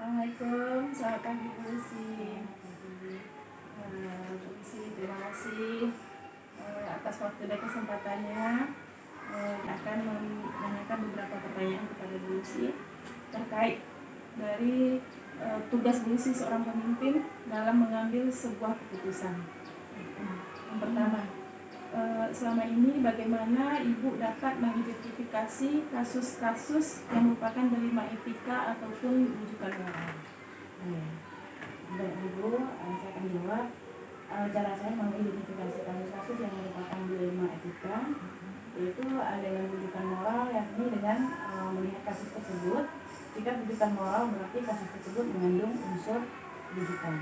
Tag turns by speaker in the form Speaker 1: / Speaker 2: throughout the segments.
Speaker 1: Assalamualaikum, selamat pagi Bu Lucy. Bu Lucy, terima kasih atas waktu dan kesempatannya. Akan menanyakan beberapa pertanyaan kepada Bu Lucy terkait dari tugas Bu Lucy seorang pemimpin dalam mengambil sebuah keputusan. Yang pertama, selama ini bagaimana Ibu dapat mengidentifikasi kasus-kasus yang merupakan dilema etika ataupun rujukan moral?
Speaker 2: Baik Ibu, saya akan jawab. Cara saya mengidentifikasi kasus-kasus yang merupakan dilema etika, yaitu dengan rujukan moral, yakni dengan melihat kasus tersebut. Jika rujukan moral berarti kasus tersebut mengandung unsur rujukan.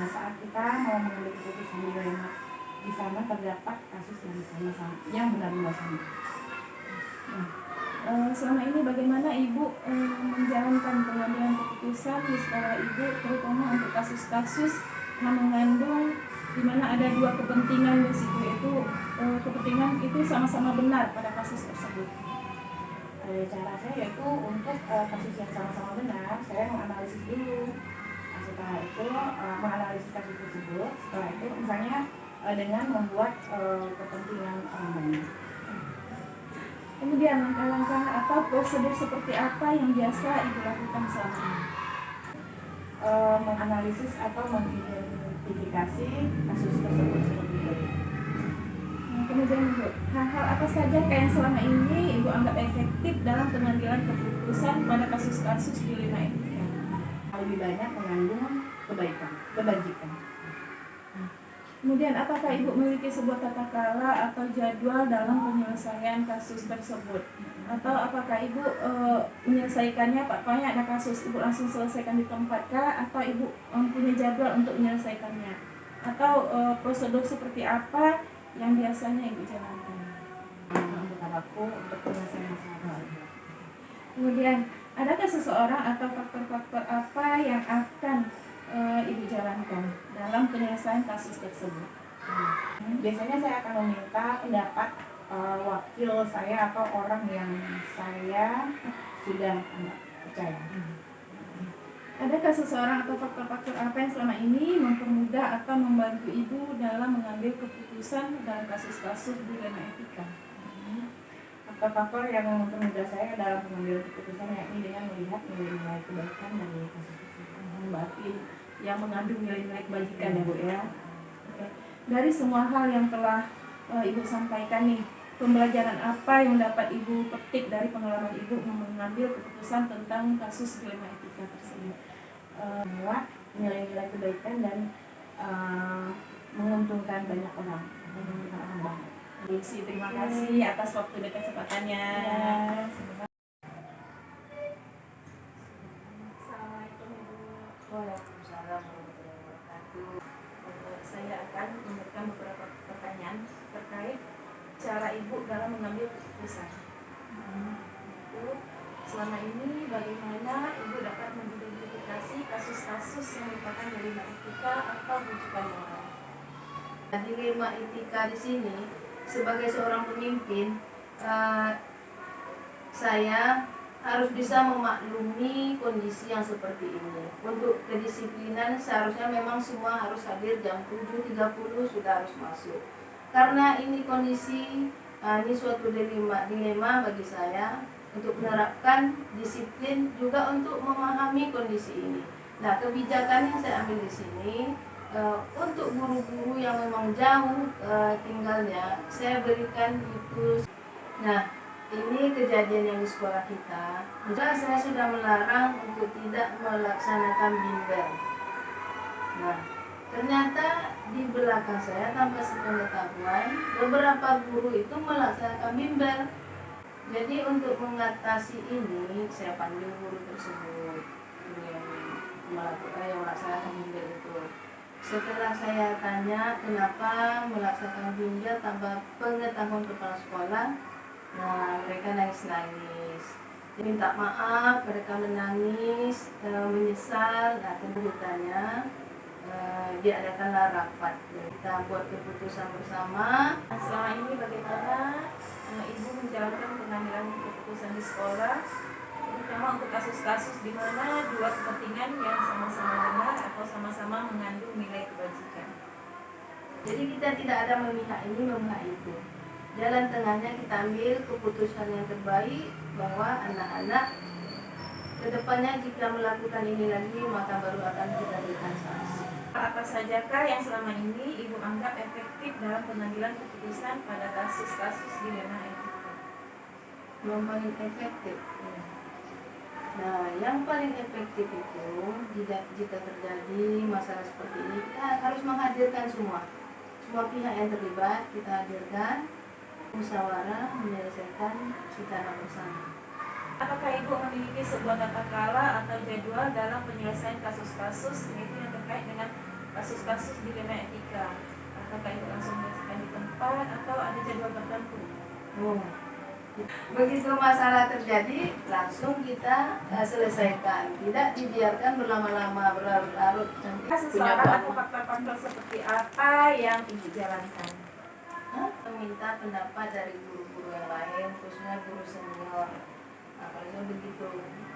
Speaker 2: Saat kita mau mengambil keputusan dilema, di sana terdapat kasus yang benar-benar sama.
Speaker 1: Selama ini bagaimana Ibu menjalankan pengambilan keputusan di sekolah Ibu, terutama untuk kasus-kasus yang mengandung di mana ada dua kepentingan di situ, yaitu kepentingan itu sama-sama benar pada kasus tersebut?
Speaker 2: Cara saya yaitu untuk kasus yang sama-sama benar, saya menganalisis dulu. Setelah itu menganalisis kasus tersebut, setelah itu misalnya dengan membuat kepentingan orang banyak.
Speaker 1: Kemudian langkah-langkah atau prosedur seperti apa yang biasa Ibu lakukan selama ini?
Speaker 2: Menganalisis atau mengidentifikasi kasus tersebut seperti itu.
Speaker 1: Kemudian Ibu, hal-hal apa saja yang selama ini Ibu anggap efektif dalam pengambilan keputusan pada kasus-kasus dilema etika?
Speaker 2: Lebih banyak mengandung kebajikan.
Speaker 1: Kemudian apakah Ibu memiliki sebuah tata cara atau jadwal dalam penyelesaian kasus tersebut? Atau apakah Ibu menyelesaikannya, pokoknya ada kasus Ibu langsung selesaikan di tempat kah? Atau Ibu mempunyai jadwal untuk menyelesaikannya? Atau prosedur seperti apa yang biasanya Ibu jalankan?
Speaker 2: Untuk aku, untuk penyelesaian masalah.
Speaker 1: Kemudian, adakah seseorang atau faktor-faktor apa yang akan Ibu jalankan dalam penyelesaian kasus tersebut?
Speaker 2: Biasanya saya akan meminta pendapat wakil saya atau orang yang saya sudah percaya.
Speaker 1: Adakah seseorang atau faktor-faktor apa yang selama ini mempermudah atau membantu Ibu dalam mengambil keputusan dalam kasus-kasus dilema etika?
Speaker 2: Faktor-faktor yang mempermudah saya dalam mengambil keputusan yakni dengan melihat nilai-nilai kebaikan dari kasus tersebut.
Speaker 1: Berarti yang mengandung nilai-nilai kebajikan ya Bu ya. Oke. Dari semua hal yang telah Ibu sampaikan nih, pembelajaran apa yang dapat Ibu petik dari pengalaman Ibu mengambil keputusan tentang kasus dilema etika tersebut?
Speaker 2: Bahwa nilai-nilai kebaikan dan menguntungkan banyak orang.
Speaker 1: Terima kasih atas waktu dan kesempatannya. Assalamualaikum Ibu.
Speaker 2: Waalaikumsalam warahmatullahi wabarakatuh.
Speaker 1: Saya akan memberikan beberapa pertanyaan terkait cara Ibu dalam mengambil keputusan. Ibu, selama ini bagaimana Ibu dapat mengidentifikasi kasus-kasus yang merupakan dilema etika atau rujukan moral?
Speaker 3: Dilema etika di sini sebagai seorang pemimpin, saya harus bisa memaklumi kondisi yang seperti ini. Untuk kedisiplinan seharusnya memang semua harus hadir jam 7.30 sudah harus masuk. Karena ini kondisi, ini suatu dilema bagi saya untuk menerapkan disiplin juga untuk memahami kondisi ini. Nah, kebijakan yang saya ambil di sini untuk guru-guru yang memang jauh tinggalnya, saya berikan itu. Nah, ini kejadian yang di sekolah kita. Juga saya sudah melarang untuk tidak melaksanakan bimbel. Nah, ternyata di belakang saya tanpa sepengetahuan beberapa guru itu melaksanakan bimbel. Jadi untuk mengatasi ini, saya panggil guru tersebut yang melaksanakan bimbel itu. Setelah saya tanya kenapa melaksanakan bimbel tanpa pengetahuan kepala sekolah, nah mereka nangis-nangis, minta maaf, mereka menangis, menyesal. Nah kemudiannya diadakanlah rapat, kita buat keputusan bersama.
Speaker 1: Selama ini bagaimana Ibu menjalankan pengambilan keputusan di sekolah, terutama untuk kasus-kasus di mana dua kepentingan yang sama-sama benar atau sama-sama mengandung nilai kebajikan.
Speaker 3: Jadi kita tidak ada memihak ini memihak itu. Jalan tengahnya kita ambil keputusan yang terbaik bahwa anak-anak kedepannya jika melakukan ini lagi maka baru akan kita berikan sanksi.
Speaker 1: Apa sajakah yang selama ini Ibu anggap efektif dalam pengambilan keputusan pada kasus-kasus dilema etika?
Speaker 3: Yang paling efektif. Nah, yang paling efektif itu jika terjadi masalah seperti ini kita harus menghadirkan semua pihak yang terlibat, kita hadirkan musyawarah menyelesaikan secara bersama.
Speaker 1: Apakah Ibu memiliki sebuah tata kelola atau jadwal dalam penyelesaian kasus-kasus yaitu yang terkait dengan kasus-kasus dilema etika? Apakah Ibu langsung menyelesaikan di tempat atau ada jadwal tertentu?
Speaker 3: Begitu masalah terjadi langsung kita selesaikan, tidak dibiarkan berlama-lama berlarut-larut.
Speaker 1: Seseorang atau faktor-faktor seperti apa yang Ibu jalankan?
Speaker 3: Meminta pendapat dari guru-guru yang lain, khususnya guru senior. Kalau begitu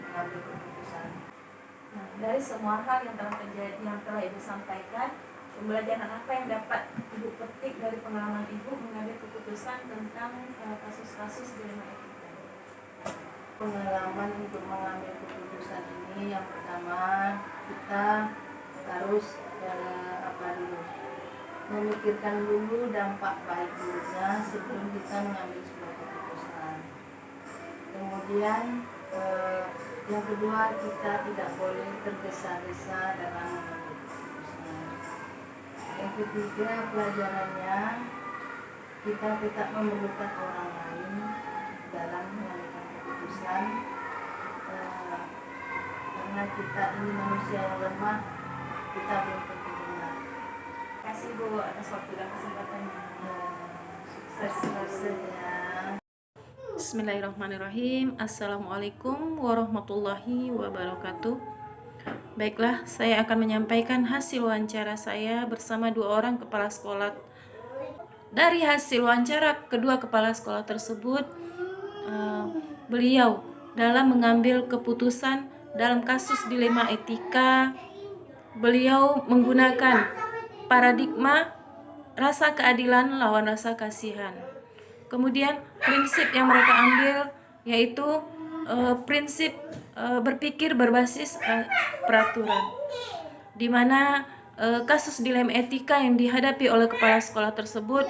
Speaker 3: mengambil keputusan.
Speaker 1: Nah, dari semua hal yang telah terjadi, yang telah Ibu sampaikan, pembelajaran apa yang dapat Ibu petik dari pengalaman Ibu mengambil keputusan tentang kasus-kasus dilema etika?
Speaker 3: Pengalaman untuk mengambil keputusan ini yang pertama kita harus memikirkan dulu dampak baik buruknya sebelum kita mengambil sebuah keputusan. Kemudian yang kedua kita tidak boleh tergesa-gesa dalam mengambil keputusan. Yang ketiga pelajarannya kita tetap memerlukan orang lain dalam mengambil keputusan karena kita ini manusia yang lemah, kita belum tentu benar.
Speaker 1: Terima kasih Bu atas waktu dan kesempatannya.
Speaker 3: Sukses ya.
Speaker 1: Bismillahirrahmanirrahim. Assalamualaikum warahmatullahi wabarakatuh. Baiklah, saya akan menyampaikan hasil wawancara saya bersama dua orang kepala sekolah. Dari hasil wawancara kedua kepala sekolah tersebut, beliau dalam mengambil keputusan dalam kasus dilema etika, beliau menggunakan paradigma rasa keadilan lawan rasa kasihan. Kemudian prinsip yang mereka ambil yaitu prinsip berpikir berbasis peraturan, di mana kasus dilema etika yang dihadapi oleh kepala sekolah tersebut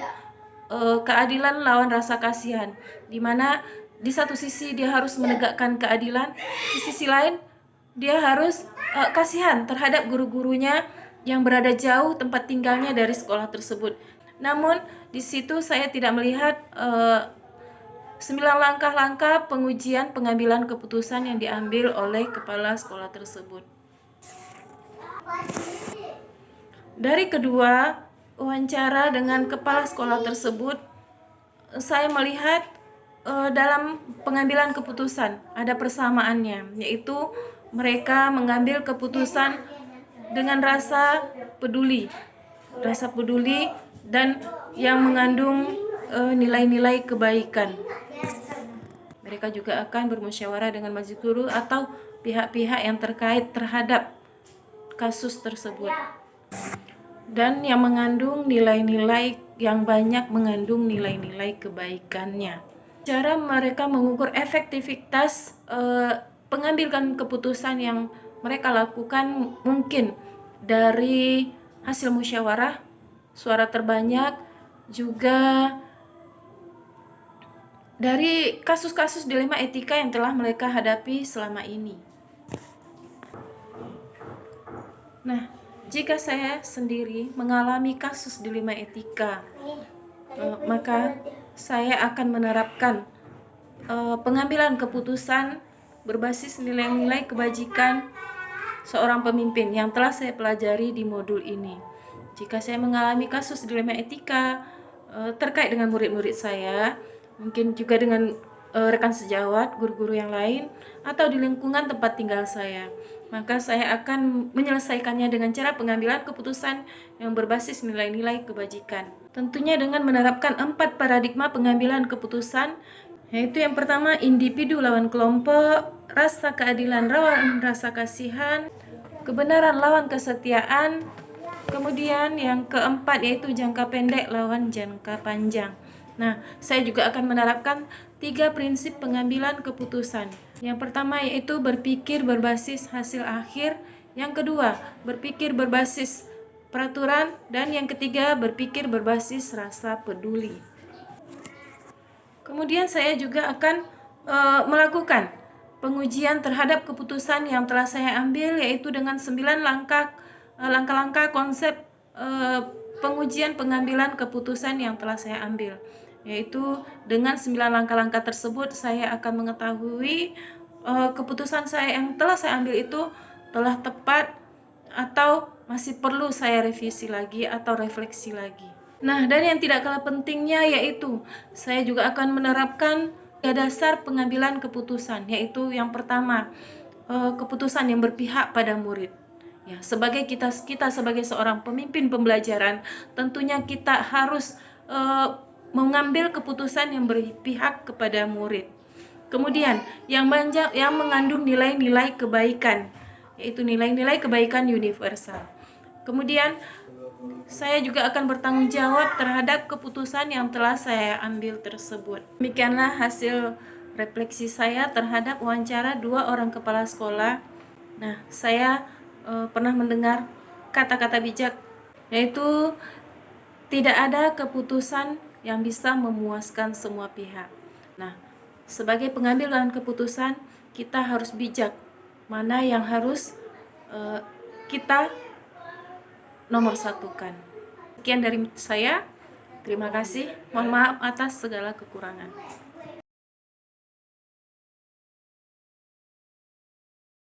Speaker 1: keadilan lawan rasa kasihan, di mana di satu sisi dia harus menegakkan keadilan, di sisi lain dia harus kasihan terhadap guru-gurunya yang berada jauh tempat tinggalnya dari sekolah tersebut. Namun di situ saya tidak melihat 9 langkah-langkah pengujian pengambilan keputusan yang diambil oleh kepala sekolah tersebut. Dari kedua wawancara dengan kepala sekolah tersebut, saya melihat dalam pengambilan keputusan ada persamaannya, yaitu mereka mengambil keputusan dengan rasa peduli dan yang mengandung nilai-nilai kebaikan. Mereka juga akan bermusyawarah dengan majelis guru atau pihak-pihak yang terkait terhadap kasus tersebut, dan yang mengandung nilai-nilai yang banyak mengandung nilai-nilai kebaikannya. Cara mereka mengukur efektivitas pengambilan keputusan yang mereka lakukan mungkin dari hasil musyawarah, suara terbanyak, juga dari kasus-kasus dilema etika yang telah mereka hadapi selama ini. Nah, jika saya sendiri mengalami kasus dilema etika, maka saya akan menerapkan pengambilan keputusan berbasis nilai-nilai kebajikan seorang pemimpin yang telah saya pelajari di modul ini. Jika saya mengalami kasus dilema etika terkait dengan murid-murid saya, mungkin juga dengan rekan sejawat, guru-guru yang lain, atau di lingkungan tempat tinggal saya, maka saya akan menyelesaikannya dengan cara pengambilan keputusan yang berbasis nilai-nilai kebajikan. Tentunya dengan menerapkan 4 paradigma pengambilan keputusan Yaitu yang pertama, individu lawan kelompok, rasa keadilan lawan rasa kasihan, kebenaran lawan kesetiaan. Kemudian yang keempat yaitu jangka pendek lawan jangka panjang. Nah, saya juga akan menerapkan 3 prinsip pengambilan keputusan. Yang pertama yaitu berpikir berbasis hasil akhir. Yang kedua, berpikir berbasis peraturan. Dan yang ketiga, berpikir berbasis rasa peduli. Kemudian saya juga akan melakukan pengujian terhadap keputusan yang telah saya ambil, yaitu dengan 9 langkah-langkah konsep pengujian pengambilan keputusan yang telah saya ambil. Yaitu dengan 9 langkah-langkah tersebut saya akan mengetahui keputusan saya yang telah saya ambil itu telah tepat atau masih perlu saya revisi lagi atau refleksi lagi. Nah, dan yang tidak kalah pentingnya yaitu saya juga akan menerapkan dasar pengambilan keputusan, yaitu yang pertama, keputusan yang berpihak pada murid. Ya, sebagai kita sebagai seorang pemimpin pembelajaran, tentunya kita harus mengambil keputusan yang berpihak kepada murid. Kemudian yang mengandung nilai-nilai kebaikan, yaitu nilai-nilai kebaikan universal. Kemudian saya juga akan bertanggung jawab terhadap keputusan yang telah saya ambil tersebut. Demikianlah hasil refleksi saya terhadap wawancara 2 orang kepala sekolah. Nah, saya pernah mendengar kata-kata bijak, yaitu tidak ada keputusan yang bisa memuaskan semua pihak. Nah, sebagai pengambilan keputusan, kita harus bijak mana yang harus kita nomor satukan. Sekian dari saya. Terima kasih. Mohon maaf atas segala kekurangan.